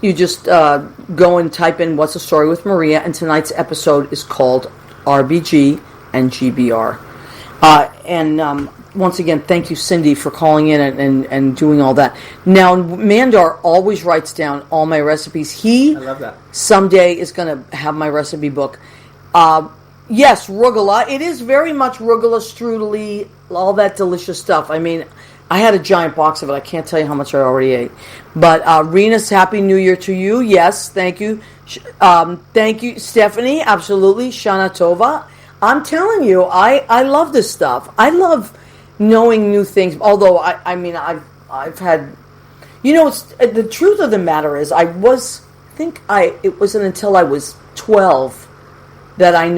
You just go and type in What's the Story with Maria, and tonight's episode is called RBG and GBR. Once again, thank you, Cindy, for calling in and doing all that. Now, Mandar always writes down all my recipes. I love that. Someday is going to have my recipe book. Yes, rugula. It is very much rugula, strudely, all that delicious stuff. I mean, I had a giant box of it. I can't tell you how much I already ate. But Rena's Happy New Year to you. Yes, thank you. Thank you, Stephanie. Absolutely. Shana Tova. I'm telling you, I love this stuff. I love knowing new things. Although I've had, it's the truth of the matter is it wasn't until I was 12 that I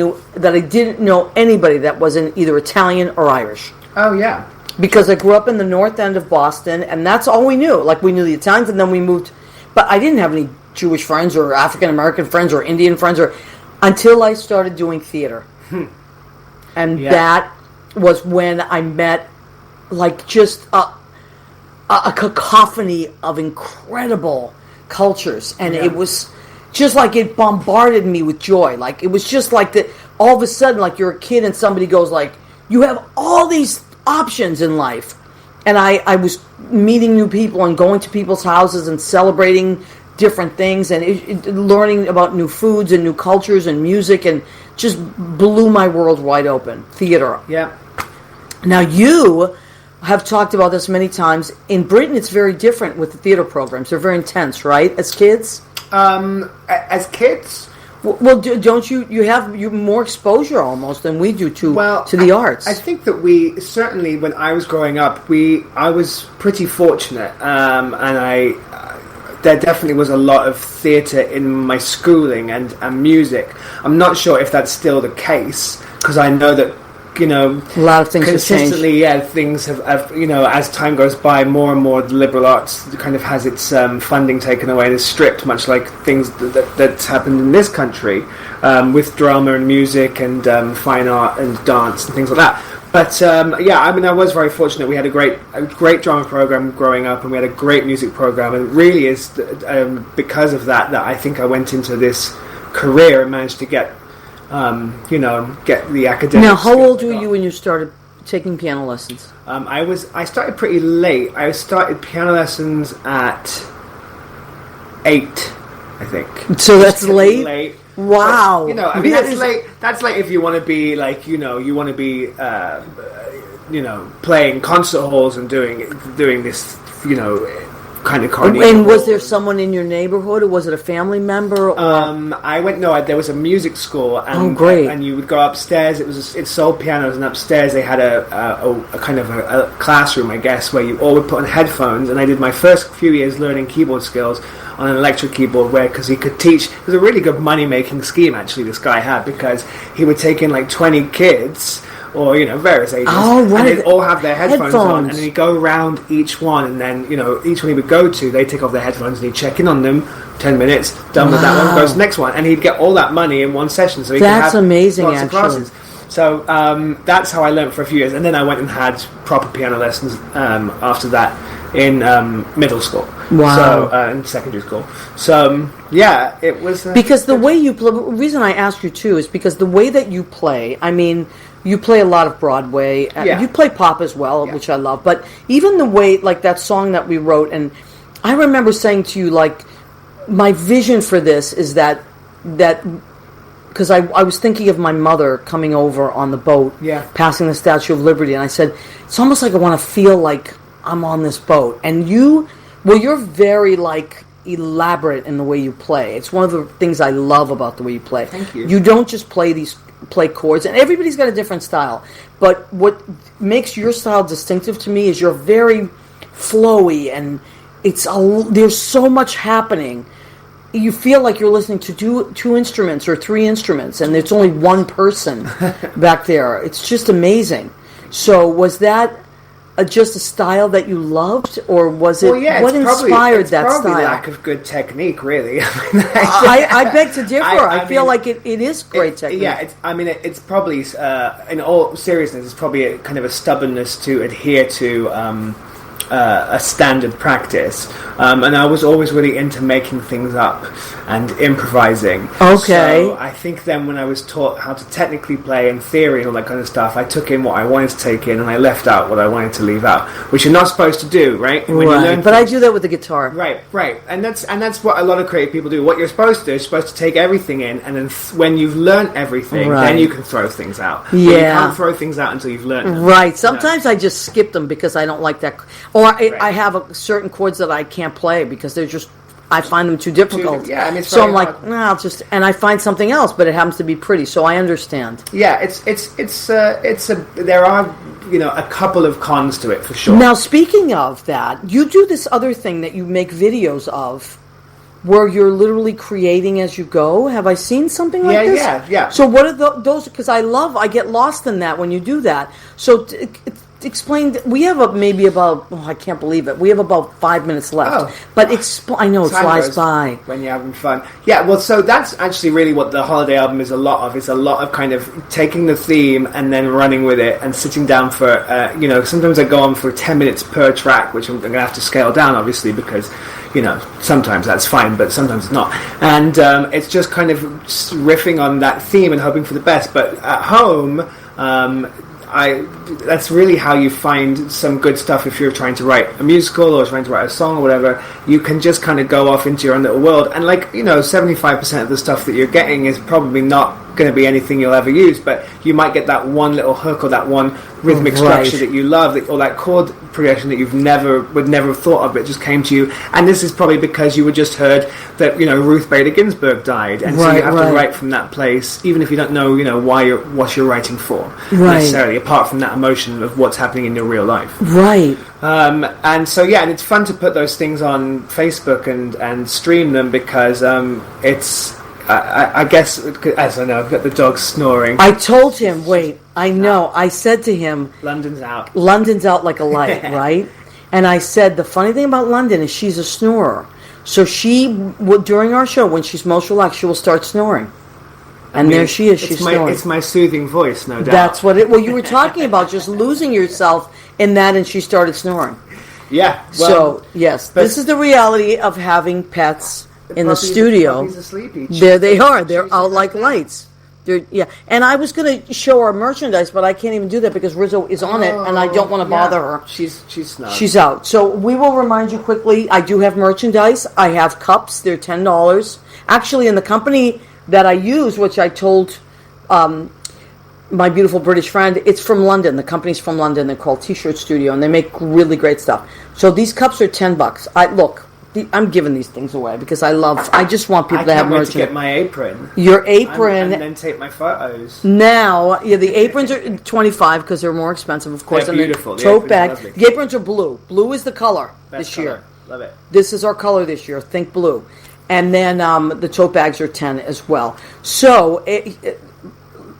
didn't know anybody that wasn't either Italian or Irish. Oh yeah. Because I grew up in the north end of Boston, and that's all we knew. Like, we knew the Italians, and then we moved. But I didn't have any Jewish friends or African American friends or Indian friends until I started doing theater. And that was when I met, like, just a cacophony of incredible cultures. And it was just like it bombarded me with joy. Like, it was just like that all of a sudden, like, you're a kid and somebody goes, like, you have all these options in life. And I was meeting new people and going to people's houses and celebrating different things and learning about new foods and new cultures and music, and just blew my world wide open. Theater. Yeah. Now, you have talked about this many times. In Britain, it's very different with the theater programs. They're very intense, right? As kids? As kids? Well, don't you have more exposure almost than we do to the arts? I think that we certainly, when I was growing up, I was pretty fortunate, and there definitely was a lot of theatre in my schooling and music. I'm not sure if that's still the case, because I know that a lot of things consistently, things have as time goes by, more and more the liberal arts kind of has its funding taken away and is stripped, much like things that's happened in this country with drama and music and fine art and dance and things like that. But I was very fortunate. We had a great drama program growing up, and we had a great music program, and it really is because of that I think I went into this career and managed to get the academics. Now, how old were you when you started taking piano lessons? I started pretty late. I started piano lessons at 8, I think. So that's late? Wow. But, that's late. That's late if you want to be like, you want to be, playing concert halls and doing this, kind of carnival. And was there someone in your neighborhood, or was it a family member? There was a music school. And, great. And you would go upstairs. It sold pianos, and upstairs they had a kind of a classroom, I guess, where you all would put on headphones. And I did my first few years learning keyboard skills on an electric keyboard, because he could teach. It was a really good money-making scheme, actually, this guy had, because he would take in like 20 kids, or various ages, and they'd all have their headphones on, and then he'd go around each one, and then each one he would go to, they'd take off their headphones and he'd check in on them. 10 minutes, done with that one, goes to the next one, and he'd get all that money in one session, so he could have amazing, lots actually. of classes. So that's how I learned for a few years, and then I went and had proper piano lessons after that in middle school. Wow. So in secondary school. So it was because the way you play. The reason I asked you too is because the way that you play. I mean, you play a lot of Broadway. You play pop as well, which I love. But even the way, like that song that we wrote, and I remember saying to you, like, my vision for this is that because I was thinking of my mother coming over on the boat, passing the Statue of Liberty, and I said, it's almost like I want to feel like I'm on this boat. And you're very, like, elaborate in the way you play. It's one of the things I love about the way you play. Thank you. You don't just play chords, and everybody's got a different style. But what makes your style distinctive to me is you're very flowy, and there's so much happening. You feel like you're listening to two instruments or 3 instruments, and it's only one person back there. It's just amazing. So was that just a style that you loved, or was it what inspired that style? Probably lack of good technique, really. I beg to differ. I feel like it is great technique. Yeah, it's probably in all seriousness, it's probably a kind of a stubbornness to adhere to a standard practice, and I was always really into making things up and improvising. Okay. So I think then when I was taught how to technically play and theory and all that kind of stuff, I took in what I wanted to take in, and I left out what I wanted to leave out, which you're not supposed to do, right? When you learn but I do that with the guitar. Right, and that's what a lot of creative people do. What you're supposed to do is supposed to take everything in, and then when you've learned everything, then you can throw things out. Yeah. But you can't throw things out until you've learned them. Right. Sometimes I just skip them because I don't like that. Or I have certain chords that I can't play because they're just I find them too difficult. Yeah, I mean, it's so I'm very like, hard. nah, I'll just, and I find something else, but it happens to be pretty, so I understand. Yeah, there are, you know, a couple of cons to it for sure. Now, speaking of that, you do this other thing that you make videos of, where you're literally creating as you go. Have I seen something like this? Yeah. So what are those? Because I get lost in that when you do that. So explain. We have I can't believe it. We have about 5 minutes left. Oh. But I know it Time flies goes by. when you're having fun. Yeah, well, so that's actually really what the holiday album is a lot of. It's a lot of kind of taking the theme and then running with it and sitting down for, you know, sometimes I go on for 10 minutes per track, which I'm going to have to scale down, obviously, because, you know, sometimes that's fine, but sometimes it's not. And it's just kind of riffing on that theme and hoping for the best. But at home, that's really how you find some good stuff if you're trying to write a musical or trying to write a song or whatever. You can just kind of go off into your own little world, and like, you know, 75% of the stuff that you're getting is probably not going to be anything you'll ever use, but you might get that one little hook or that one rhythmic structure that you love, or that chord progression that you've would never have thought of, but it just came to you. And this is probably because you were just heard that, you know, Ruth Bader Ginsburg died, and so you have to write from that place, even if you don't know, you know, what you're writing for necessarily, apart from that emotion of what's happening in your real life. Right. And so and it's fun to put those things on Facebook and stream them, because it's I guess, as I know, I've got the dog snoring. I told him, wait, I know. I said to him, London's out. London's out like a light, right? And I said, the funny thing about London is she's a snorer. So during our show, when she's most relaxed, she will start snoring. And there she is, she's snoring. It's my soothing voice, no doubt. That's what well, you were talking about just losing yourself in that, and she started snoring. Yeah. Well, so, yes, this is the reality of having pets in the studio. The asleep there they are. They're out like lights. And I was going to show our merchandise, but I can't even do that because Rizzo is on it, and I don't want to bother her. She's snug. She's out. So we will remind you quickly, I do have merchandise. I have cups. They're $10. Actually, in the company that I use, which I told my beautiful British friend, it's from London. The company's from London. They're called T-Shirt Studio, and they make really great stuff. So these cups are $10. I'm giving these things away because I just want people to have merchandise. I can't wait to get my apron. Your apron. And then take my photos. Now, the aprons are $25 because they're more expensive, of course. They're beautiful. The tote bag. The aprons are blue. Blue is the color this year. Love it. This is our color this year. Think blue. And then the tote bags are $10 as well. So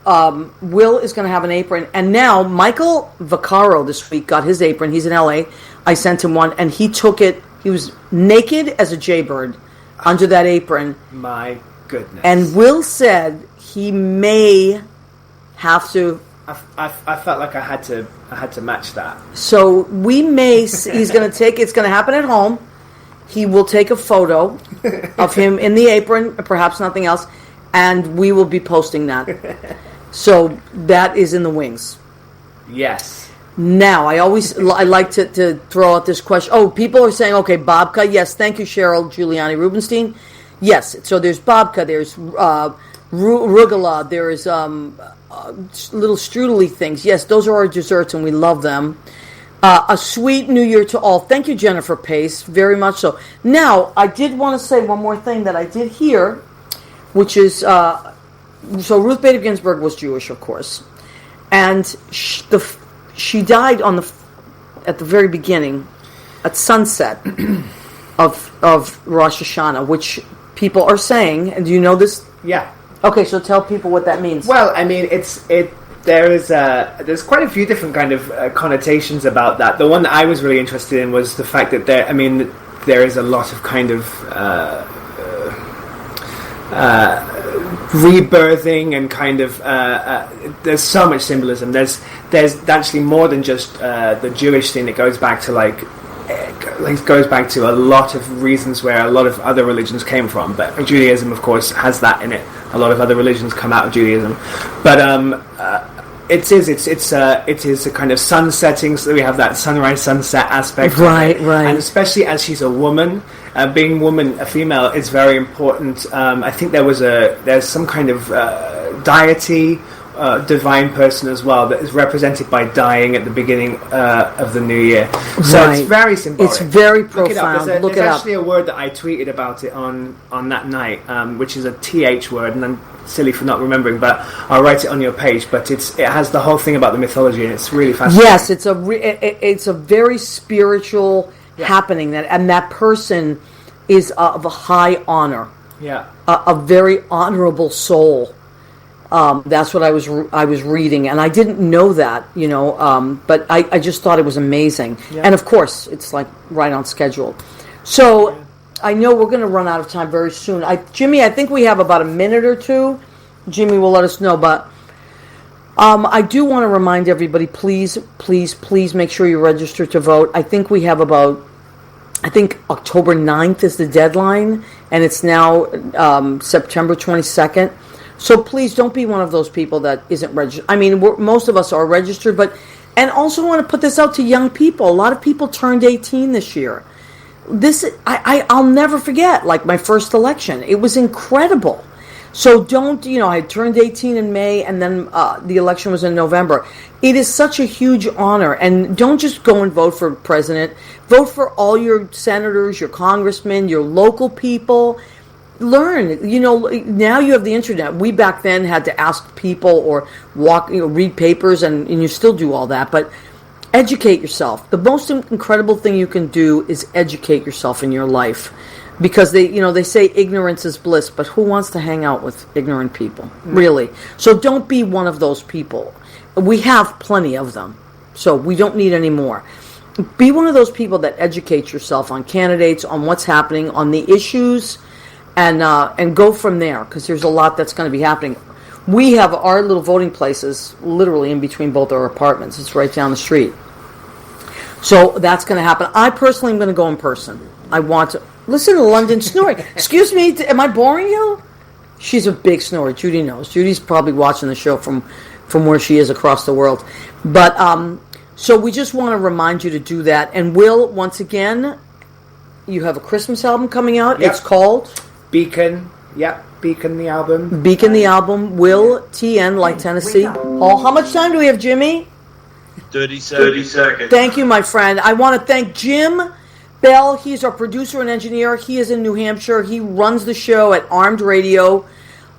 Will is going to have an apron. And now Michael Vaccaro this week got his apron. He's in LA. I sent him one, and he took it. He was naked as a jaybird under that apron. My goodness. And Will said he may have to. I felt like I had to match that. So we may. He's going to take. It's going to happen at home. He will take a photo of him in the apron, perhaps nothing else, and we will be posting that. So that is in the wings. Yes. Now, I like to throw out this question. Oh, people are saying, okay, babka. Yes, thank you, Cheryl Giuliani Rubenstein. Yes, so there's babka, there's rugula, there's little strudely things. Yes, those are our desserts, and we love them. A sweet New Year to all. Thank you, Jennifer Pace, very much so. Now, I did want to say one more thing that I did hear, which is, so Ruth Bader Ginsburg was Jewish, of course, and she died at the very beginning, at sunset of Rosh Hashanah, which people are saying. And do you know this? Yeah. Okay, so tell people what that means. Well, I mean, there's quite a few different kind of connotations about that. The one that I was really interested in was the fact that there is a lot of kind of rebirthing and kind of there's so much symbolism. There's actually more than just the Jewish thing. It goes back to a lot of reasons where a lot of other religions came from, but Judaism, of course, has that in it. A lot of other religions come out of Judaism, but it is a kind of sun setting. So we have that sunrise sunset aspect, right, and especially as she's a woman. Being a female, is very important. I think there's some kind of deity divine person as well that is represented by dying at the beginning of the new year. So Right. it's very symbolic. It's very Look it up. profound. There's Look it up. actually a word that I tweeted about it on that night, which is a TH word, and I'm silly for not remembering, but I'll write it on your page. But it has the whole thing about the mythology, and it's really fascinating. Yes, it's a very spiritual happening, that person is of a high honor, Yeah. a very honorable soul. That's what I was reading, and I didn't know that, but I just thought it was amazing. Yeah. And of course, it's like right on schedule. So I know we're going to run out of time very soon. Jimmy, I think we have about a minute or two. Jimmy will let us know, but I do want to remind everybody, please, please, please make sure you register to vote. I think we have October 9th is the deadline, and it's now September 22nd. So please don't be one of those people that isn't registered. I mean, most of us are registered, and also want to put this out to young people. A lot of people turned 18 this year. I'll never forget, like my first election. It was incredible. So don't, I turned 18 in May, and then the election was in November. It is such a huge honor, and don't just go and vote for president. Vote for all your senators, your congressmen, your local people. Learn, now you have the internet. We back then had to ask people or read papers, and you still do all that, but educate yourself. The most incredible thing you can do is educate yourself in your life, because they say ignorance is bliss, but who wants to hang out with ignorant people, really? So don't be one of those people. We have plenty of them, so we don't need any more. Be one of those people that educates yourself on candidates, on what's happening, on the issues, and go from there, because there's a lot that's going to be happening. We have our little voting places literally in between both our apartments. It's right down the street. So that's going to happen. I personally am going to go in person. I want to listen to London snoring. Excuse me, am I boring you? She's a big snorer. Judy knows. Judy's probably watching the show from where she is across the world. But so we just want to remind you to do that. And Will, once again, you have a Christmas album coming out. Yep. It's called Beacon. Yep. Beacon the album. Beacon the album. Will TN like Tennessee. Oh, how much time do we have, Jimmy? 30 seconds. Thank you, my friend. I want to thank Jim Bell. He's our producer and engineer. He is in New Hampshire. He runs the show at Armed Radio,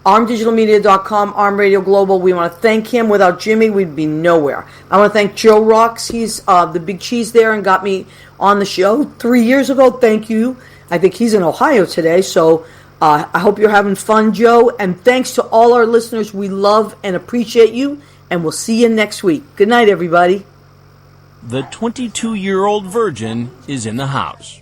armeddigitalmedia.com, Armed Radio Global. We want to thank him. Without Jimmy, we'd be nowhere. I want to thank Joe Rocks. He's the big cheese there and got me on the show 3 years ago. Thank you. I think he's in Ohio today, so I hope you're having fun, Joe. And thanks to all our listeners. We love and appreciate you, and we'll see you next week. Good night, everybody. The 22-year-old virgin is in the house.